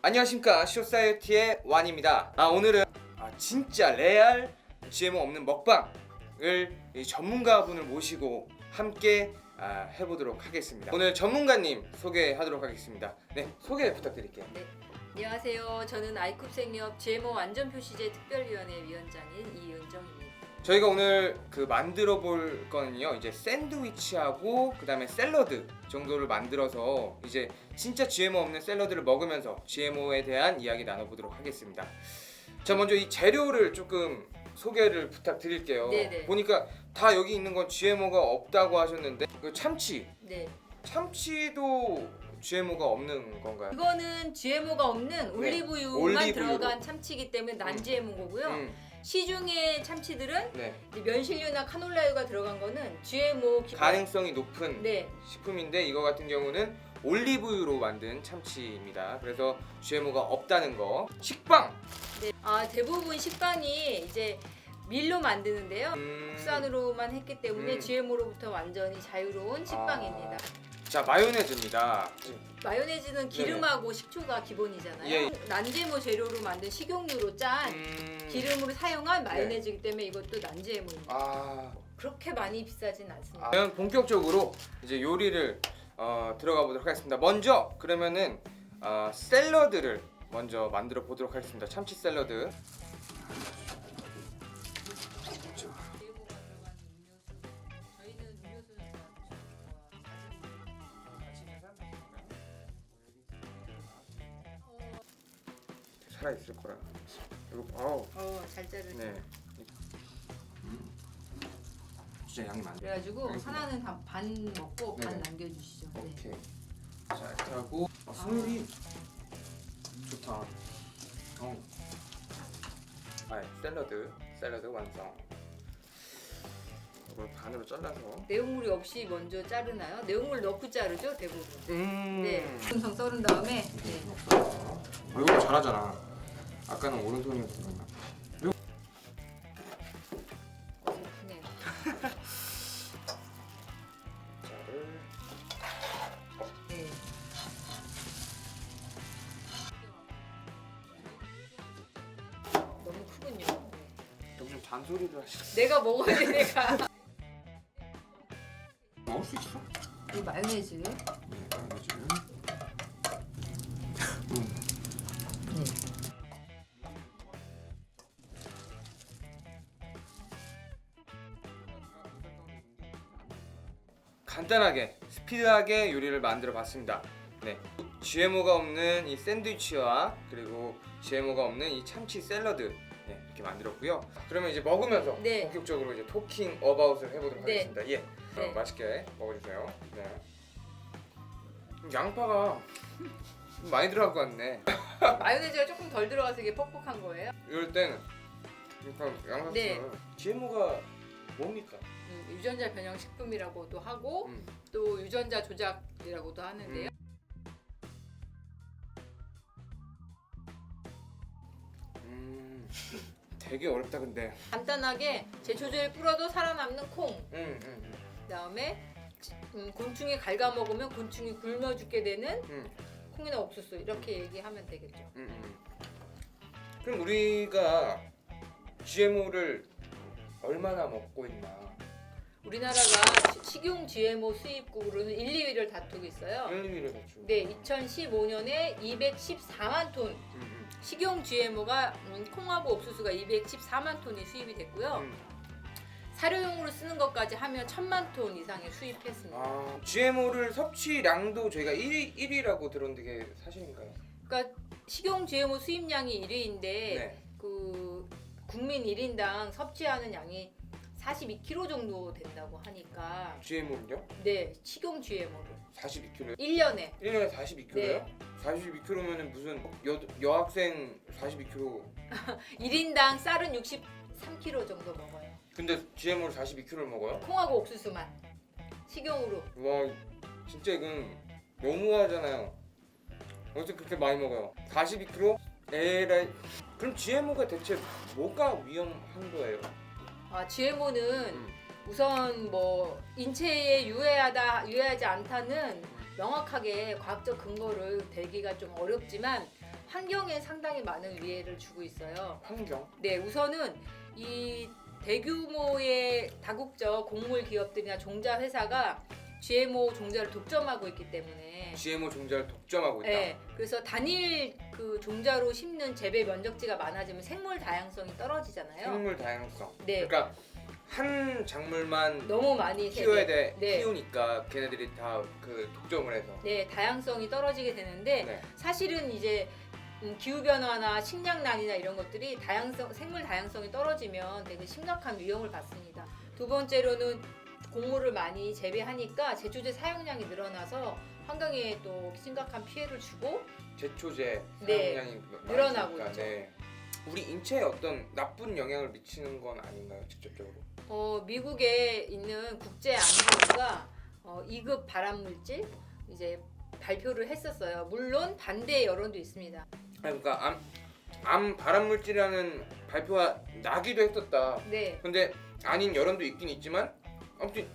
안녕하십니까, 쇼사이어티의 완입니다. 오늘은 진짜 레알 GMO 없는 먹방을 전문가분을 모시고 함께 해보도록 하겠습니다. 오늘 전문가님 소개하도록 하겠습니다. 네, 소개 부탁드릴게요. 네, 안녕하세요. 저는 아이쿱생협 GMO 안전표시제 특별위원회 위원장인 이은정입니다. 저희가 오늘 만들어 볼 거는요, 이제 샌드위치하고 그 다음에 샐러드 정도를 만들어서 이제 진짜 GMO 없는 샐러드를 먹으면서 GMO에 대한 이야기 나눠보도록 하겠습니다. 자, 먼저 이 재료를 조금 소개를 부탁드릴게요. 네네. 보니까 다 여기 있는 건 GMO가 없다고 하셨는데, 그 참치, 네, 참치도 GMO가 없는 건가요? 이거는 GMO가 없는 올리브유만 올리브유로. 들어간 참치이기 때문에 난 GMO 거고요. 시중의 참치들은 네. 이제 면실류나 카놀라유가 들어간 거는 GMO 가능성이 높은 네, 식품인데, 이거 같은 경우는 올리브유로 만든 참치입니다. 그래서 GMO가 없다는 거. 식빵. 네. 대부분 식빵이 이제 밀로 만드는데요. 국산으로만 했기 때문에 GMO로부터 완전히 자유로운 식빵입니다. 자, 마요네즈입니다. 마요네즈는 기름하고 식초가 기본이잖아요. 예. 난제모 재료로 만든 식용유로 짠 기름으로 사용한 마요네즈이기 때문에 이것도 난제모입니다. 그렇게 많이 비싸진 않습니다. 그럼 본격적으로 이제 요리를 들어가 보도록 하겠습니다. 먼저 그러면은 샐러드를 먼저 만들어 보도록 하겠습니다. 참치 샐러드. 살아 있을 거야. 이거 잘 자르죠. 네. 진짜 양이 많네. 그래가지고 알겠습니다. 하나는 다 반 먹고 반 네네. 남겨주시죠. 네. 오케이. 자, 이렇게 하고 스멜이 좋다. 샐러드 완성. 이걸 반으로 잘라서. 내용물이 없이 먼저 자르나요? 내용물 넣고 자르죠 대부분. 네. 네. 엄청 썰은 다음에 네. 이거 잘하잖아. 아까는 오른손이었어. 네. 네. 너무 크군요. 네. 좀 잔소리를 하시네. 내가 먹어야 돼 내가. 먹을 수 있어? 이 마요네즈. 네, 마요네즈. 간단하게 스피드하게 요리를 만들어 봤습니다. 네, GMO가 없는 이 샌드위치와 그리고 GMO가 없는 이 참치 샐러드, 네, 이렇게 만들었고요. 그러면 이제 먹으면서 네. 본격적으로 이제 토킹 어바웃을 해보도록 네. 하겠습니다. 예, 네. 맛있게 먹어주세요. 네. 양파가 좀 많이 들어갈 것 같네. 마요네즈가 조금 덜 들어가서 이게 퍽퍽한 거예요. 이럴 때는 그러니까 양파 네. GMO가 뭡니까? 유전자 변형 식품이라고도 하고 음. 또 유전자 조작이라고도 하는데요. 되게 어렵다 근데. 간단하게 제초제를 뿌려도 살아남는 콩. 그다음에 곤충이 갉아먹으면 곤충이 굶어 죽게 되는 콩이나 옥수수 이렇게 얘기하면 되겠죠. 그럼 우리가 GMO를 얼마나 먹고 있나? 우리나라가 식용 GMO 수입국으로는 1, 2위를 다투고 있어요. 1위를 맞추고. 네, 2015년에 214만 톤 식용 GMO가 콩하고 옥수수가 214만 톤이 수입이 됐고요. 사료용으로 쓰는 것까지 하면 1000만 톤 이상의 수입했습니다. GMO를 섭취량도 저희가 1위라고 들었는데 그게 사실인가요? 그러니까 식용 GMO 수입량이 1위인데 네. 그 국민 1인당 섭취하는 양이 42kg 정도 된다고 하니까 GMO는요? 네, 식용 GMO를 42kg요? 1년에 1년에 42kg요? 네. 42kg면은 무슨 여학생 42kg. 1인당 쌀은 63kg 정도 먹어요. 근데 GMO를 42kg를 먹어요? 콩하고 옥수수만 식용으로. 와, 진짜 이건 너무하잖아요. 어떻게 그렇게 많이 먹어요? 42kg? 에라이. 그럼 GMO가 대체 뭐가 위험한 거예요? GMO는 우선 뭐 인체에 유해하지 않다는 명확하게 과학적 근거를 대기가 좀 어렵지만 환경에 상당히 많은 위해를 주고 있어요. 환경. 네, 우선은 이 대규모의 다국적 곡물 기업들이나 종자 회사가 GMO 종자를 독점하고 있기 때문에 GMO 종자를 독점하고 있다. 네, 그래서 단일 그 종자로 심는 재배 면적지가 많아지면 생물 다양성이 떨어지잖아요. 생물 다양성. 네, 그러니까 한 작물만 너무 많이 키워야 돼. 네. 키우니까 걔네들이 다 그 독점을 해서. 네, 다양성이 떨어지게 되는데 네. 사실은 이제 기후 변화나 식량난이나 이런 것들이 생물 다양성이 떨어지면 되게 심각한 위험을 받습니다. 두 번째로는 곡물을 많이 재배하니까 제초제 사용량이 늘어나서 환경에 또 심각한 피해를 주고 제초제 네, 사용량이 늘어나고 많으니까, 있죠. 네. 우리 인체에 어떤 나쁜 영향을 미치는 건 아닌가요, 직접적으로? 미국에 있는 국제안전부가 2급 발암물질 이제 발표를 했었어요. 물론 반대 여론도 있습니다. 그러니까 암 발암물질이라는 발표가 나기도 했었다. 네, 근데 아닌 여론도 있긴 있지만 아무튼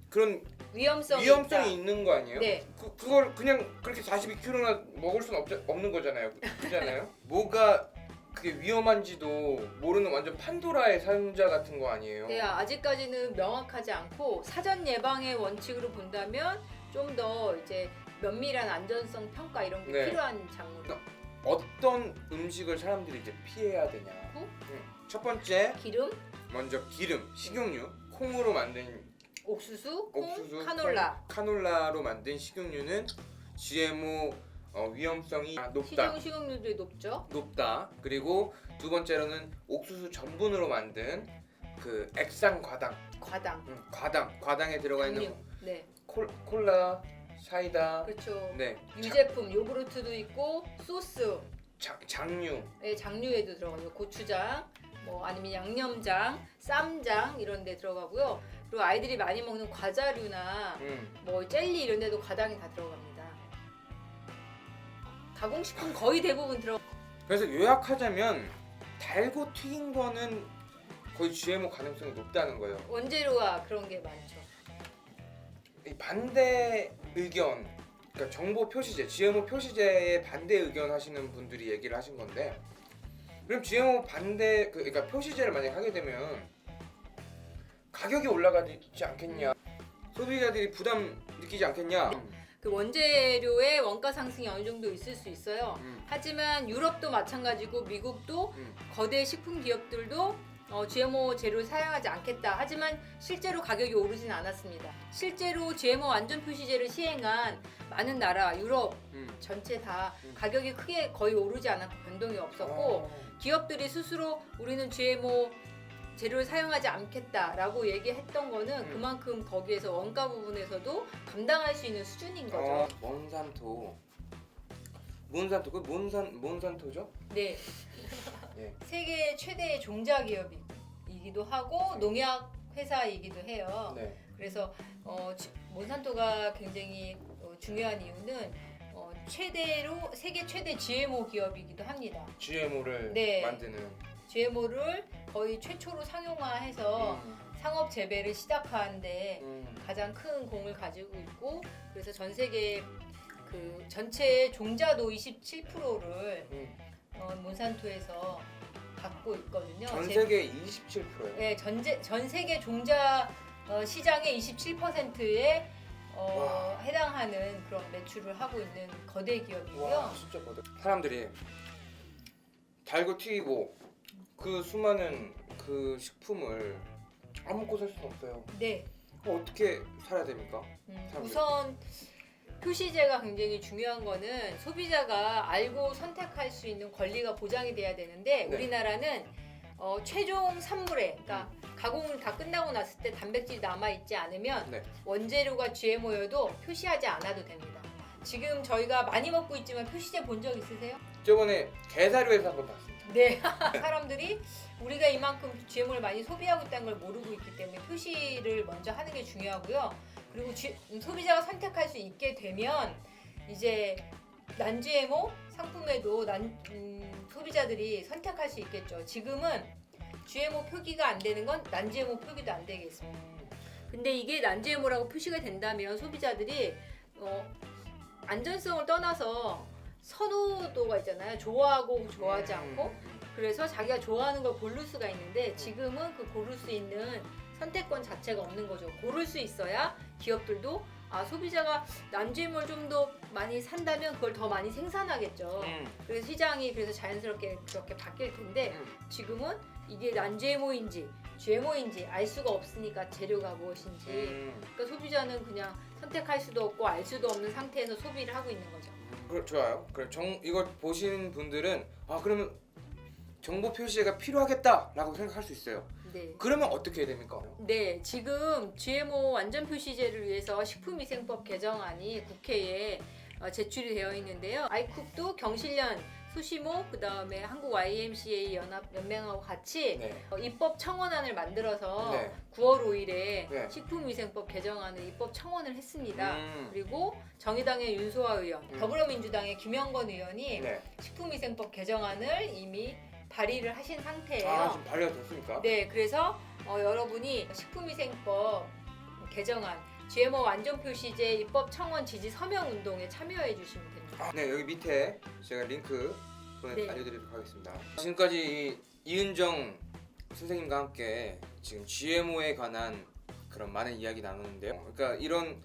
그런 위험성이 위험성이 있다. 있는 거 아니에요? 네, 그걸 그냥 그렇게 42kg나 먹을 수는 없는 거잖아요. 그렇잖아요. 뭐가 그게 위험한지도 모르는 완전 판도라의 상자 같은 거 아니에요? 네, 아직까지는 명확하지 않고 사전 예방의 원칙으로 본다면 좀 더 이제 면밀한 안전성 평가 이런 게 네. 필요한 작물. 어떤 음식을 사람들이 이제 피해야 되냐? 첫 번째 기름, 먼저 기름, 식용유, 콩으로 만든 옥수수, 콩, 옥수수, 카놀라. 카놀라로 만든 식용유는 GMO 위험성이 높다. 식용유도 높죠. 높다. 그리고 두 번째로는 옥수수 전분으로 만든 그 액상 과당. 과당, 과당에 들어가 있는 당류. 네, 콜라, 사이다. 그렇죠. 네. 유제품, 요구르트도 있고 소스, 장류. 장류에도 들어가요. 고추장, 뭐 아니면 양념장, 쌈장 이런 데 들어가고요. 그리고 아이들이 많이 먹는 과자류나 뭐 젤리 이런 데도 과당이 다 들어갑니다. 가공식품 거의 대부분 그래서 요약하자면 달고 튀긴 거는 거의 GMO 가능성이 높다는 거예요. 원재료와 그런 게 많죠. 이 반대 의견, 그러니까 정보 표시제, GMO 표시제에 반대 의견 하시는 분들이 얘기를 하신 건데, 그럼 GMO 반대, 그러니까 표시제를 만약 하게 되면 가격이 올라가지 않겠냐? 소비자들이 부담 느끼지 않겠냐? 그 원재료의 원가 상승이 어느 정도 있을 수 있어요. 하지만 유럽도 마찬가지고 미국도 거대 식품 기업들도 GMO 재료를 사용하지 않겠다. 하지만 실제로 가격이 오르진 않았습니다. 실제로 GMO 완전 표시제를 시행한 많은 나라, 유럽 전체 다 가격이 크게 거의 오르지 않았고 변동이 없었고 기업들이 스스로 우리는 GMO 재료를 사용하지 않겠다라고 얘기했던 거는 그만큼 거기에서 원가 부분에서도 감당할 수 있는 수준인 거죠. 몬산토, 그 몬산토죠? 네. 네. 세계 최대의 종자 기업이기도 하고 농약 회사이기도 해요. 네. 그래서 몬산토가 굉장히 중요한 이유는 세계 최대 GMO 기업이기도 합니다. GMO를 네. 만드는. GMO를 거의 최초로 상용화해서 상업 재배를 시작하는데 가장 큰 공을 가지고 있고, 그래서 전 세계 그 전체 종자도 27%를 몬산토에서 갖고 있거든요. 전 세계 27%예요. 네, 전 세계 종자 시장의 27%에 해당하는 그런 매출을 하고 있는 거대 기업이고요. 와, 진짜 거대. 사람들이 달고 튀기고 그 수많은 그 식품을 안 먹고 살 수는 없어요. 네. 어떻게 살아야 됩니까? 우선 표시제가 굉장히 중요한 거는 소비자가 알고 선택할 수 있는 권리가 보장이 돼야 되는데 네. 우리나라는 최종 산물에, 그러니까 가공을 다 끝나고 났을 때 단백질이 남아있지 않으면 네. 원재료가 GMO여도 표시하지 않아도 됩니다. 지금 저희가 많이 먹고 있지만 표시제 본 적 있으세요? 저번에 게사료에서 한번 봤습니다. 네. 사람들이 우리가 이만큼 GMO를 많이 소비하고 있다는 걸 모르고 있기 때문에 표시를 먼저 하는 게 중요하고요. 그리고 소비자가 선택할 수 있게 되면 이제 난-GMO 상품에도 소비자들이 선택할 수 있겠죠. 지금은 GMO 표기가 안 되는 건 난-GMO 표기도 안 되겠습니다. 근데 이게 난-GMO라고 표시가 된다면 소비자들이 안전성을 떠나서 선호도가 있잖아요. 좋아하고 좋아하지 음. 않고. 그래서 자기가 좋아하는 걸 고를 수가 있는데 지금은 그 고를 수 있는 선택권 자체가 없는 거죠. 고를 수 있어야 기업들도 소비자가 난GMO를 좀 더 많이 산다면 그걸 더 많이 생산하겠죠. 그래서 시장이 그래서 자연스럽게 그렇게 바뀔 텐데 지금은 이게 난GMO인지 GMO인지 알 수가 없으니까 재료가 무엇인지 그러니까 소비자는 그냥 선택할 수도 없고 알 수도 없는 상태에서 소비를 하고 있는 거죠. 좋아요. 그럼 이거 보시는 분들은 그러면 정보 표시가 필요하겠다라고 생각할 수 있어요. 네. 그러면 어떻게 해야 됩니까? 네, 지금 GMO 완전 표시제를 위해서 식품위생법 개정안이 국회에 제출이 되어 있는데요. 아이쿡도 경실련, 소시모, 그 다음에 한국 YMCA 연맹하고 같이 네. 입법 청원안을 만들어서 네. 9월 5일에 네. 식품위생법 개정안을 입법 청원을 했습니다. 음. 그리고 정의당의 윤소아 의원, 더불어민주당의 김영건 의원이 네. 식품위생법 개정안을 이미 발의를 하신 상태예요. 지금 발의가 됐습니까? 네, 그래서 여러분이 식품위생법 개정안 GMO 완전 표시제 입법 청원 지지 서명 운동에 참여해 주시면 됩니다. 네, 여기 밑에 제가 링크 네. 알려드리도록 하겠습니다. 지금까지 이은정 선생님과 함께 지금 GMO에 관한 그런 많은 이야기 나누는데요. 그러니까 이런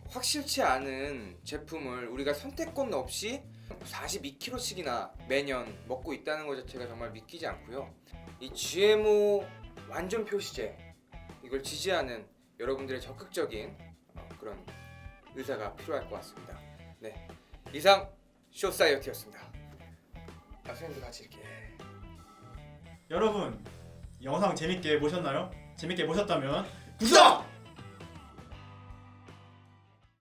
확실치 않은 제품을 우리가 선택권 없이 42kg씩이나 매년 먹고 있다는 것 자체가 정말 믿기지 않고요. 이 GMO 완전 표시제 이걸 지지하는 여러분들의 적극적인 그런 의사가 필요할 것 같습니다. 네, 이상 쇼사이어티였습니다. 선생님도 같이 이렇게. 여러분 영상 재밌게 보셨나요? 재밌게 보셨다면 구독!